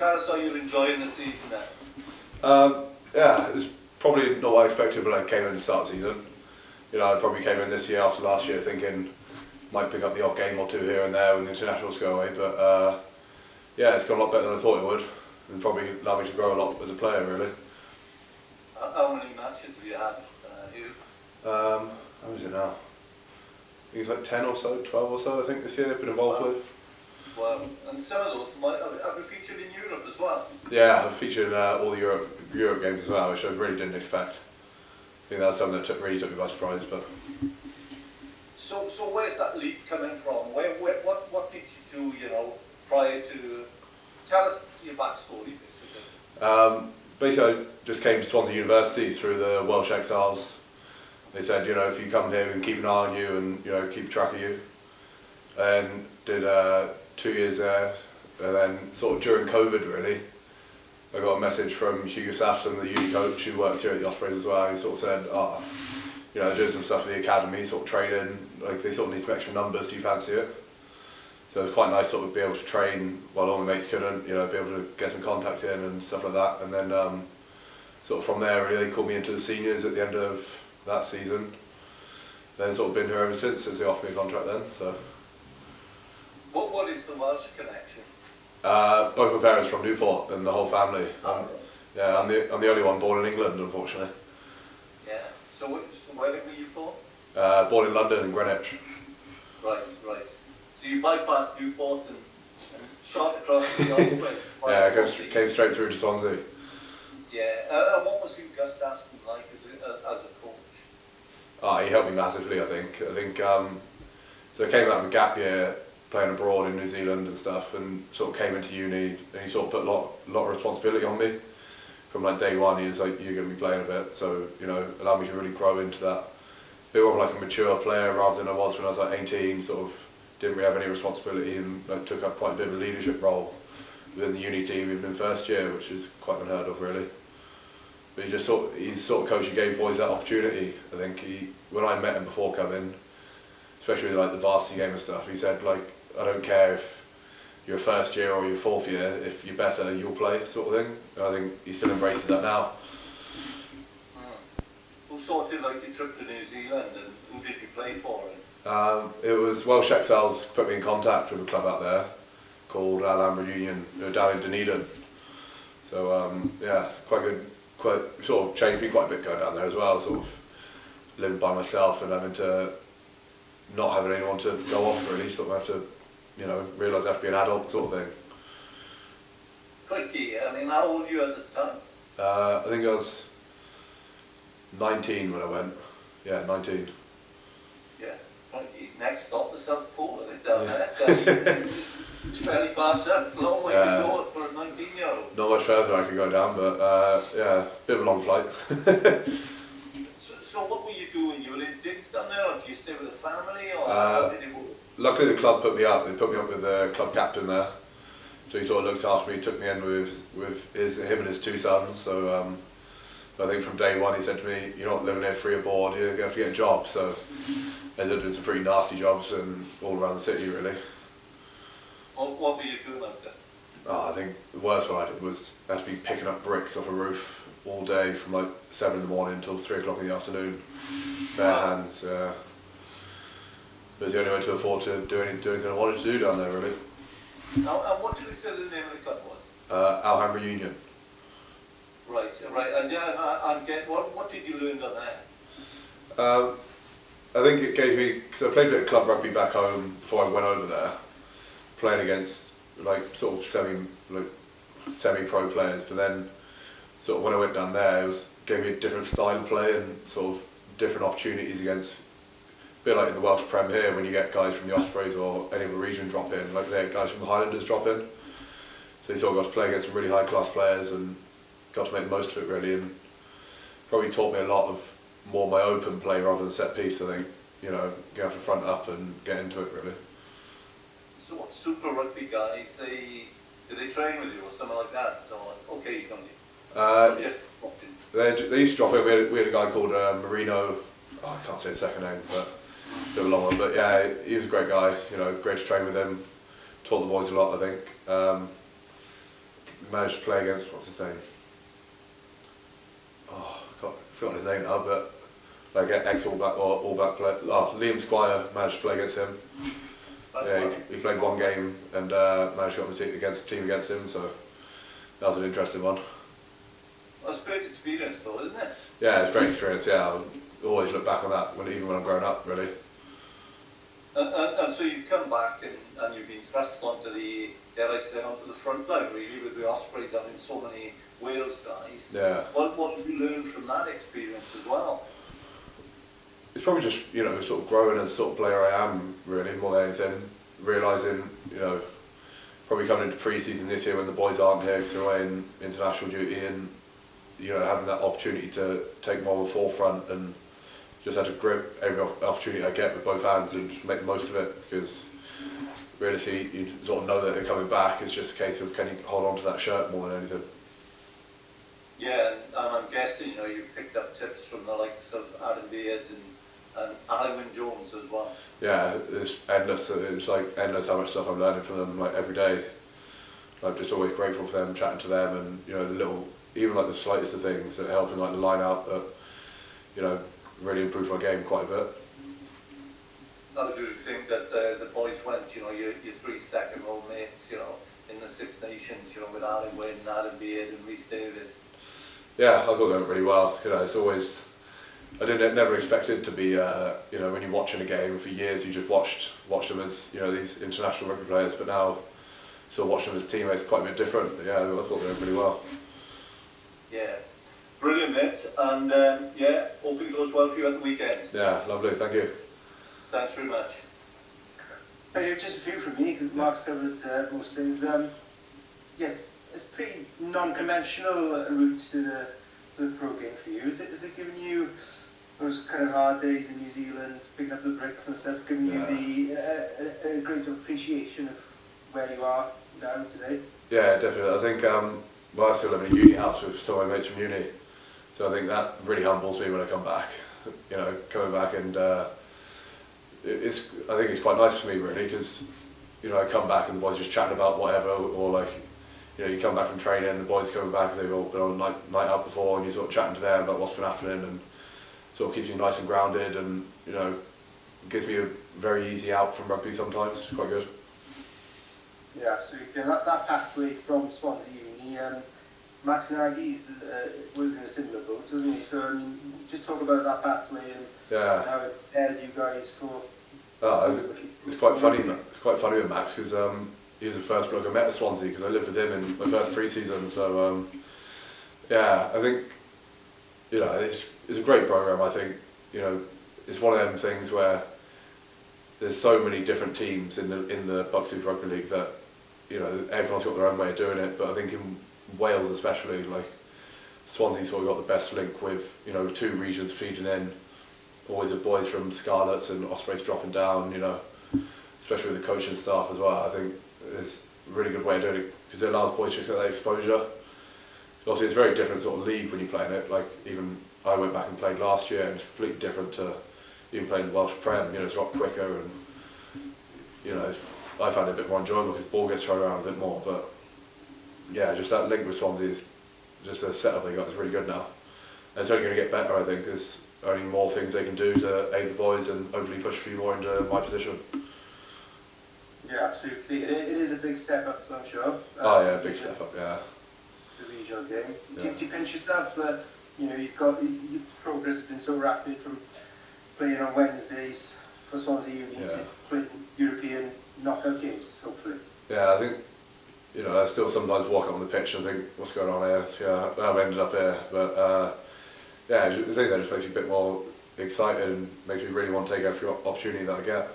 tell us how you're enjoying the season then. Yeah, it was probably not what I expected when I came in to start the season. You know, I probably came in this year after last year thinking might pick up the odd game or two here and there when the internationals go away, but yeah, it's gone a lot better than I thought it would, and probably allowed me to grow a lot as a player, really. How many matches have you had, Huw? How is it now? I think it's like 10 or so, 12 or so, I think, this year I've been involved with. Well, and some of those have you featured in Europe as well? Yeah, I've featured in all the Europe games as well, which I really didn't expect. I think that's something that really took me by surprise. But so where's that leap coming from? What did you do, you know, prior to? Tell us your backstory, basically. Basically, I just came to Swansea University through the Welsh Exiles. They said, you know, if you come here, we can keep an eye on you and, you know, keep track of you. And did 2 years there, and then sort of during COVID, really, I got a message from Huw Sutton, the uni coach who works here at the Ospreys as well. He sort of said, oh, you know, doing some stuff for the academy, sort of training, like they sort of need some extra numbers, do you fancy it? So it was quite nice sort of be able to train while all my mates couldn't, you know, be able to get some contact in and stuff like that. And then sort of from there, really, they called me into the seniors at the end of that season. Then sort of been here ever since they offered me a contract then. So. What is the Welsh connection? Both my parents from Newport and the whole family. Yeah, I'm the only one born in England, unfortunately. Yeah. So where were you born? Born in London and Greenwich. Right. So you bypassed Newport and shot across the Ospreys. Yeah, I came straight through to Swansea. Yeah. And what was Huw Sutton like as a coach? Oh, he helped me massively, I think. So I came out of a gap year playing abroad in New Zealand and stuff, and sort of came into uni, and he sort of put a lot of responsibility on me. From like day one, he was like, you're going to be playing a bit, so, you know, allowed me to really grow into that. A bit more of like a mature player rather than I was when I was like 18, sort of didn't really have any responsibility, and like, took up quite a bit of a leadership role within the uni team even in first year, which is quite unheard of, really. But he's sort of coach who gave boys that opportunity. I think when I met him before coming, especially with like the varsity game and stuff, he said, like, I don't care if you're a first year or your fourth year, if you're better, you'll play, sort of thing. And I think he still embraces that now. Who sorted like your trip to New Zealand, and who did you play for? It was Welsh Exiles put me in contact with a club out there called Alhambra Union, down in Dunedin. So yeah, quite good. Quite sort of changed me quite a bit going down there as well. Sort of living by myself and having to not having anyone to go off, really. Sort of have to, you know, realise I have to be an adult, sort of thing. Crikey, I mean, how old were you at the time? I think I was 19 when I went. Yeah, 19. Yeah. Next stop was South Pole, I think, down there. It's fairly far south, a long way to go for a 19-year-old. Not much further I could go down, but yeah, bit of a long flight. So what were you doing? You were in digs down there, or did you stay with the family, or how did it work? Luckily the club put me up. They put me up with the club captain there. So he sort of looked after me, took me in with him and his two sons. So I think from day one he said to me, you're not living here free of board, you're going to have to get a job. So I ended up doing some pretty nasty jobs and all around the city, really. What were you doing up there? Oh, I think the worst one I did was I had to be picking up bricks off a roof all day from like 7 in the morning until 3 o'clock in the afternoon. Bare hands. It was the only way to afford to do anything I wanted to do down there, really. And what did you say the name of the club was? Alhambra Union. Right. And what did you learn down there? I think it gave me, because I played a bit of club rugby back home before I went over there, playing against like sort of semi-pro players, but then sort of when I went down there, it gave me a different style of play and sort of different opportunities against, a bit like in the Welsh Prem here when you get guys from the Ospreys or any other region drop in, like they had guys from the Highlanders drop in. So you sort of got to play against some really high class players and got to make the most of it, really, and probably taught me a lot of more my open play rather than set piece. I think, you know, go for front up and get into it, really. So what Super Rugby guys, do they train with you or something like that, or occasionally? They used to drop in. We had a guy called Marino. Oh, I can't say his second name, but a bit of a long one. But yeah, he was a great guy. You know, great to train with him. Taught the boys a lot, I think. managed to play against, what's his name? Oh, I can't forgot his name now, but like ex-All Black or All Black player. Oh, Liam Squire managed to play against him. Yeah, he played one game and managed to get on the team against him, so that was an interesting one. That's a great experience though, isn't it? Yeah, it's a great experience, yeah. I always look back on that, even when I'm growing up, really. And so you've come back and you've been thrust onto the, dare I say, onto the front line really, with the Ospreys having so many Wales guys. Yeah. What did you learn from that experience as well? It's probably just, sort of growing as the sort of player I am, really, more than anything. Realising, probably coming into pre-season this year when the boys aren't here because they're away in international duty, and, having that opportunity to take more of the forefront, and just had to grip every opportunity I get with both hands and just make the most of it, because really you sort of know that they're coming back. It's just a case of can you hold on to that shirt more than anything. Yeah, and I'm guessing, you picked up tips from the likes of Adam Beard and Alan Jones as well. Yeah, it's endless. It's like endless how much stuff I'm learning from them, like every day. I'm just always grateful for them, chatting to them, and the little, even like the slightest of things that help in like the line out that really improved my game quite a bit. How do you think that the boys went? Your three second row mates, in the Six Nations, with Alan Wynne, Adam Beard, and Rhys Davis. Yeah, I thought they went really well. It's always, I never expected to be, when you're watching a game for years, you just watched them as, these international rugby players, but now sort of watching them as teammates is quite a bit different. But yeah, I thought they went really well. Yeah, brilliant, mate, and hope it goes well for you at the weekend. Yeah, lovely, thank you. Thanks very much. Just a few from me, because Mark's covered most things. Yes, it's a pretty non-conventional route to the pro game for you. Is it giving you those kind of hard days in New Zealand, picking up the bricks and stuff, giving you a greater appreciation of where you are now today? Yeah, definitely. I think I still live in a uni house with some of my mates from uni, so I think that really humbles me when I come back. Coming back, and I think it's quite nice for me really, because I come back and the boys just chatting about whatever, or like you come back from training and the boys coming back, they've all been on night out before, and you're sort of chatting to them about what's been happening, and sort of keeps you nice and grounded, and gives me a very easy out from rugby sometimes. It's quite good. Yeah, absolutely. And that pathway from Swansea Uni, Max Nagy was in a similar boat, wasn't he? So just talk about that pathway and how it prepares you guys for. It's quite funny. It's quite funny with Max, because he was the first bloke I met at Swansea, because I lived with him in my first pre-season. So I think it's a great program. I think it's one of them things where there's so many different teams in the Buck Super Rugby League that everyone's got their own way of doing it. But I think in Wales especially, like Swansea's sort of got the best link with two regions feeding in. Always the boys from Scarlets and Ospreys dropping down, especially with the coaching staff as well. I think it's a really good way of doing it, because it allows boys to get that exposure. Obviously it's a very different sort of league when you're playing it. Like even I went back and played last year, and it's completely different to even playing the Welsh Prem. It's a lot quicker, and I found it a bit more enjoyable because the ball gets thrown around a bit more. But yeah, just that link with Swansea is just the setup they got is really good now. And it's only going to get better, I think. There's only more things they can do to aid the boys and hopefully push a few more into my position. Yeah, absolutely. It is a big step up, I'm sure. Big step up, yeah. The regional game. Yeah. Do you pinch yourself that you've got your progress has been so rapid from playing on Wednesdays for Swansea Uni to playing European knockout games, hopefully? Yeah, I think I still sometimes walk out on the pitch and think, what's going on here? Yeah, I've ended up here, but I think that just makes me a bit more excited and makes me really want to take every opportunity that I get.